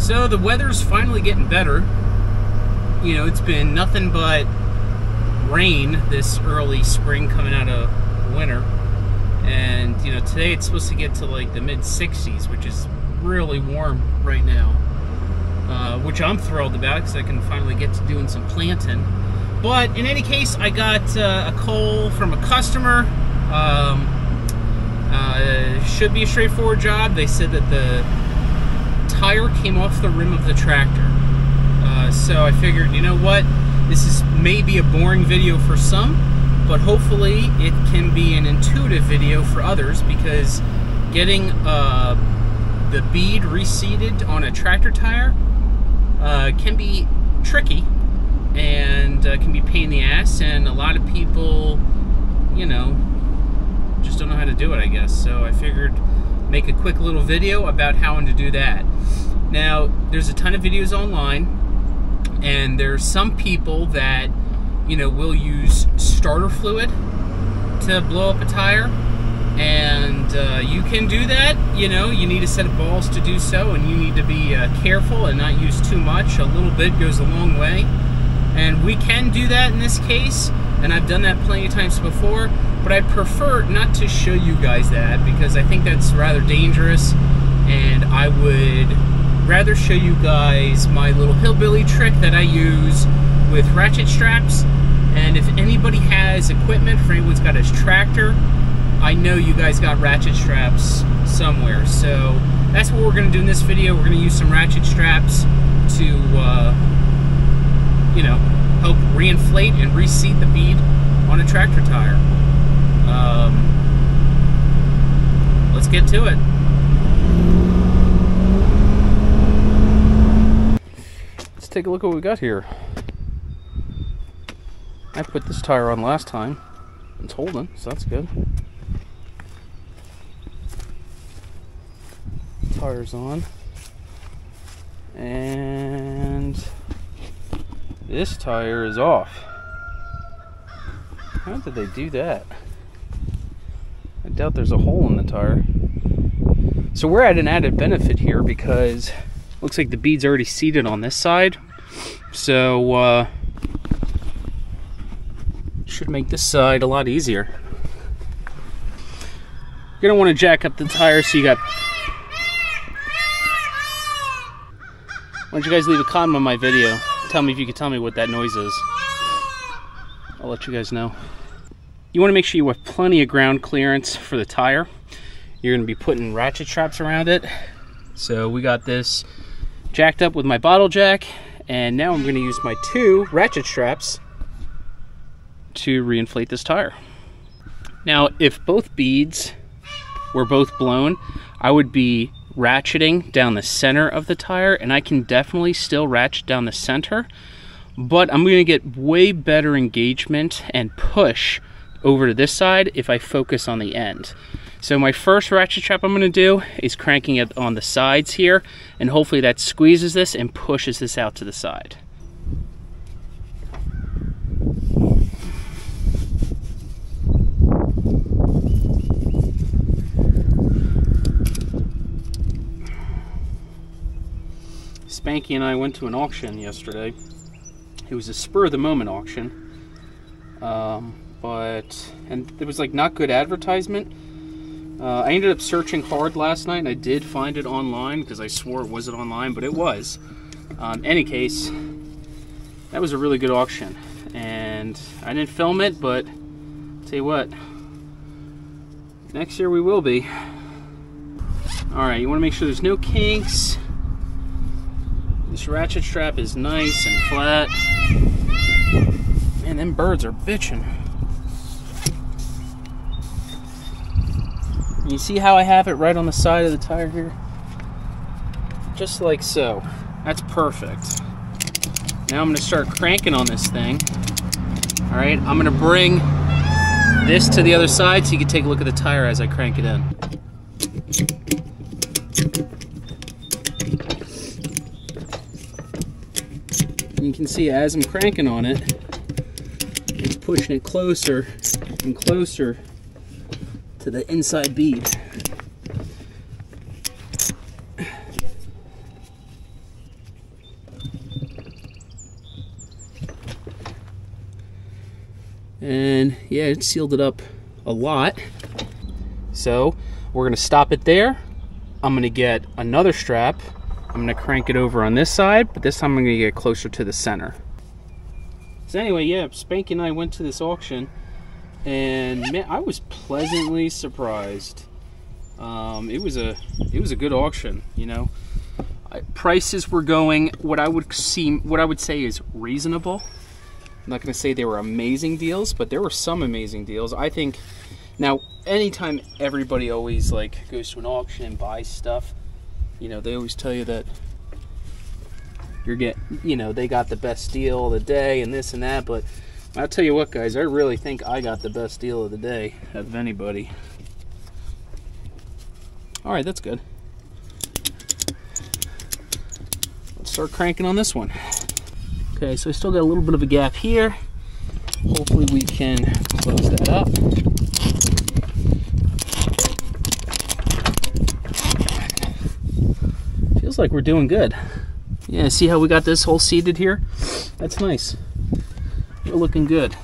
So the weather's finally getting better. You know, it's been nothing but rain this early spring coming out of winter. And, you know, today it's supposed to get to like the mid-60s, which is really warm right now. Which I'm thrilled about because I can finally get to doing some planting. But in any case, I got a call from a customer. Should be a straightforward job. They said that the tire came off the rim of the tractor. So I figured, you know what? This is maybe a boring video for some, but hopefully it can be an intuitive video for others, because getting the bead reseated on a tractor tire can be tricky and can be a pain in the ass, and a lot of people, you know, just don't know how to do it, I guess. So I figured make a quick little video about how to do that. Now, there's a ton of videos online, and there's some people that, you know, will use starter fluid to blow up a tire, and you can do that. You know, you need a set of balls to do so, and you need to be careful and not use too much. A little bit goes a long way, and we can do that in this case, and I've done that plenty of times before, but I prefer not to show you guys that because I think that's rather dangerous, and I would rather show you guys my little hillbilly trick that I use with ratchet straps. And if anybody has equipment, for anyone's got his tractor, I know you guys got ratchet straps somewhere. So that's what we're going to do in this video. We're going to use some ratchet straps to, you know, help reinflate and reseat the bead on a tractor tire. Let's get to it. Let's take a look at what we got here. I put this tire on last time. It's holding, so that's good. Tire's on. And this tire is off. How did they do that? I doubt there's a hole in the tire. So we're at an added benefit here because looks like the bead's already seated on this side. So should make this side a lot easier. You're gonna want to jack up the tire so you got. Why don't you guys leave a comment on my video? Tell me if you can tell me what that noise is. I'll let you guys know. You want to make sure you have plenty of ground clearance for the tire. You're going to be putting ratchet straps around it. So we got this jacked up with my bottle jack, and now I'm going to use my 2 ratchet straps to reinflate this tire. Now, if both beads were both blown, I would be ratcheting down the center of the tire, and I can definitely still ratchet down the center, but I'm going to get way better engagement and push over to this side if I focus on the end. So my first ratchet strap I'm going to do is cranking it on the sides here, and hopefully that squeezes this and pushes this out to the side. Spanky and I went to an auction yesterday. It was a spur-of-the-moment auction. And it was like not good advertisement. I ended up searching hard last night, and I did find it online because I swore it wasn't online, but it was. In any case, that was a really good auction, and I didn't film it, but I'll tell you what, next year we will be. Alright, you want to make sure there's no kinks. This ratchet strap is nice and flat. Man, them birds are bitching. You see how I have it right on the side of the tire here? Just like so. That's perfect. Now I'm going to start cranking on this thing. Alright, I'm going to bring this to the other side so you can take a look at the tire as I crank it in. You can see as I'm cranking on it, it's pushing it closer and closer to the inside bead. and yeah, it sealed it up a lot. So we're gonna stop it there. I'm gonna get another strap. I'm gonna crank it over on this side, but this time I'm gonna get closer to the center. So anyway, yeah, Spanky and I went to this auction, and man, I was pleasantly surprised. It was a good auction, you know. Prices were going what I would say is reasonable. I'm not gonna say they were amazing deals, but there were some amazing deals. I think now anytime everybody always like goes to an auction and buys stuff, you know, they always tell you that they got the best deal of the day and this and that, but I'll tell you what, guys, I really think I got the best deal of the day out of anybody. All right, that's good. Let's start cranking on this one. Okay, so I still got a little bit of a gap here. Hopefully we can close that up. Feels like we're doing good. Yeah, see how we got this hole seated here? That's nice. We're looking good.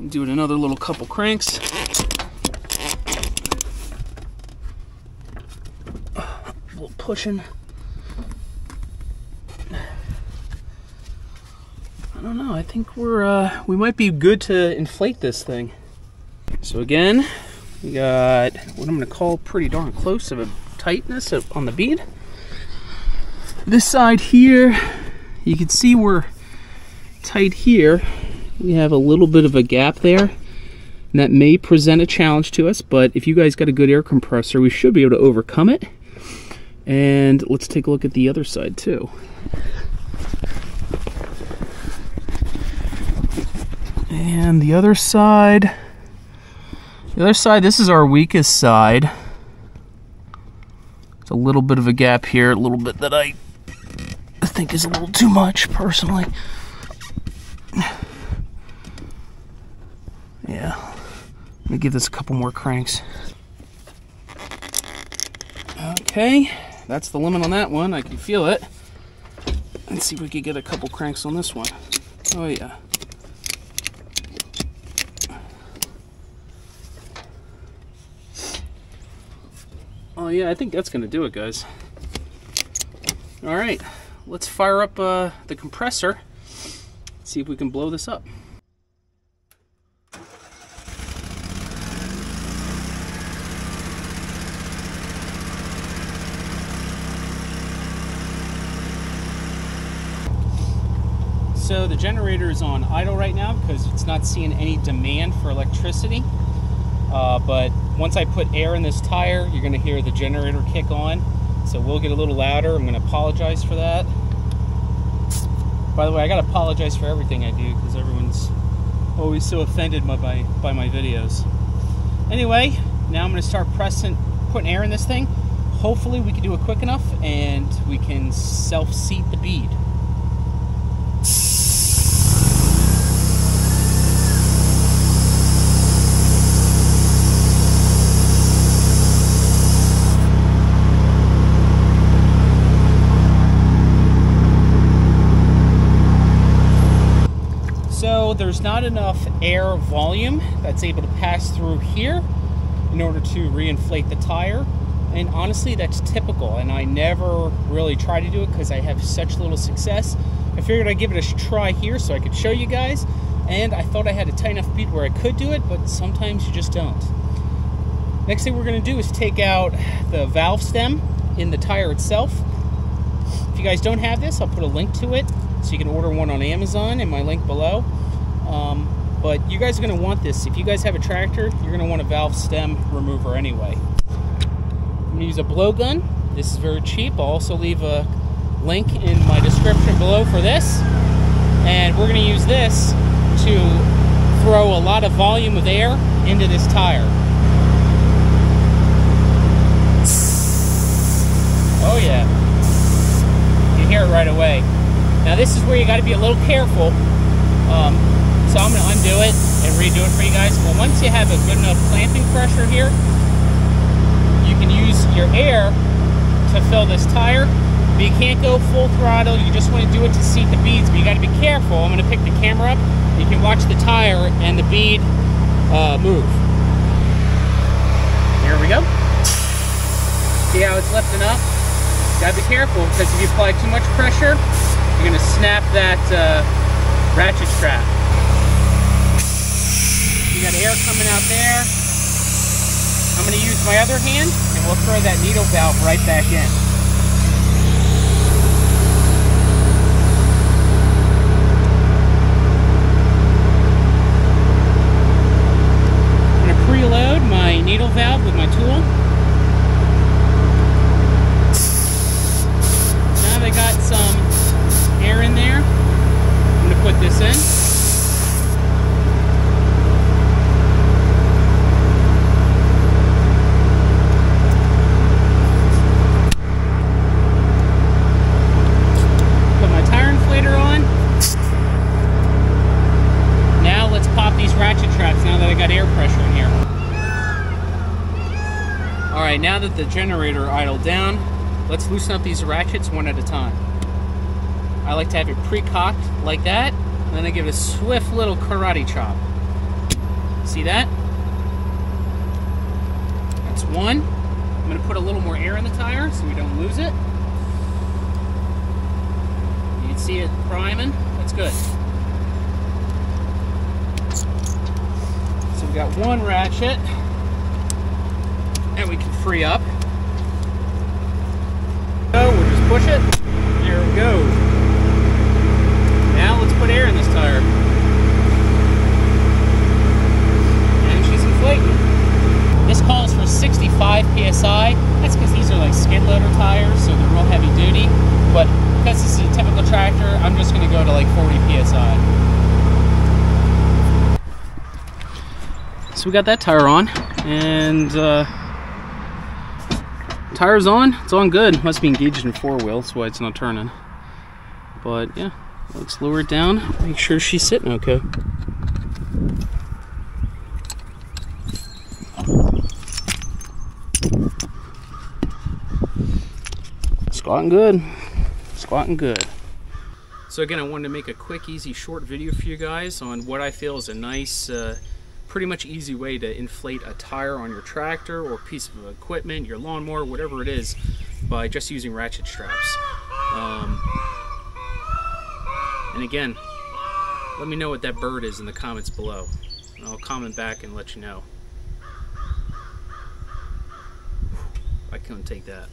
Doing another little couple cranks. A little pushing. I don't know, I think we might be good to inflate this thing. So again, we got what I'm gonna call pretty darn close of a tightness on the bead. This side here, you can see we're tight here. We have a little bit of a gap there, and that may present a challenge to us, but if you guys got a good air compressor, we should be able to overcome it. And let's take a look at the other side too. And the other side, this is our weakest side. It's a little bit of a gap here, a little bit that I think is a little too much, personally. Yeah, let me give this a couple more cranks. Okay, that's the limit on that one. I can feel it. Let's see if we can get a couple cranks on this one. Oh yeah. Oh yeah, I think that's gonna do it, guys. All right, let's fire up the compressor, see if we can blow this up. So the generator is on idle right now because it's not seeing any demand for electricity. But once I put air in this tire, you're going to hear the generator kick on. So we'll get a little louder. I'm going to apologize for that. By the way, I got to apologize for everything I do because everyone's always so offended by my videos. Anyway, now I'm going to start putting air in this thing. Hopefully we can do it quick enough and we can self-seat the bead. So there's not enough air volume that's able to pass through here in order to reinflate the tire. And honestly, that's typical, and I never really try to do it because I have such little success. I figured I'd give it a try here so I could show you guys, and I thought I had a tight enough bead where I could do it, but sometimes you just don't. Next thing we're going to do is take out the valve stem in the tire itself. If you guys don't have this, I'll put a link to it so you can order one on Amazon in my link below. But you guys are going to want this. If you guys have a tractor, you're going to want a valve stem remover anyway. I'm going to use a blowgun. This is very cheap. I'll also leave a link in my description below for this. And we're going to use this to throw a lot of volume of air into this tire. Oh yeah. You hear it right away. Now this is where you got to be a little careful. So I'm going to undo it and redo it for you guys. But once you have a good enough clamping pressure here, you can use your air to fill this tire. But you can't go full throttle. You just want to do it to seat the beads. But you got to be careful. I'm going to pick the camera up You can watch the tire and the bead move. Here we go. See how it's lifting up? Gotta be careful, because if you apply too much pressure, you're gonna snap that ratchet strap. You got air coming out there. I'm gonna use my other hand, and we'll throw that needle valve right back in. I'm gonna preload my needle valve with my tool. Now I got some air in there. I'm gonna put this in. Put my tire inflator on. Now let's pop these ratchet straps now that I got air pressure in here. Alright, now that the generator idled down, let's loosen up these ratchets one at a time. I like to have it pre-cocked like that, and then I give it a swift little karate chop. See that? That's one. I'm going to put a little more air in the tire so we don't lose it. You can see it priming. That's good. So we got one ratchet, and we can free up. So we'll just push it. There we go. Now let's put air in this tire. And she's inflating. This calls for 65 PSI. That's because these are like skid loader tires, so they're real heavy duty. But because this is a typical tractor, I'm just going to go to like 40 PSI. So we got that tire on, and tire's on. It's on good. Must be engaged in 4-wheel, that's why it's not turning. But yeah, let's lower it down, make sure she's sitting okay. Squatting good. Squatting good. So again, I wanted to make a quick, easy, short video for you guys on what I feel is a nice, pretty much easy way to inflate a tire on your tractor or piece of equipment, your lawnmower, whatever it is, by just using ratchet straps. And again, let me know what that bird is in the comments below. I'll comment back and let you know. I couldn't take that.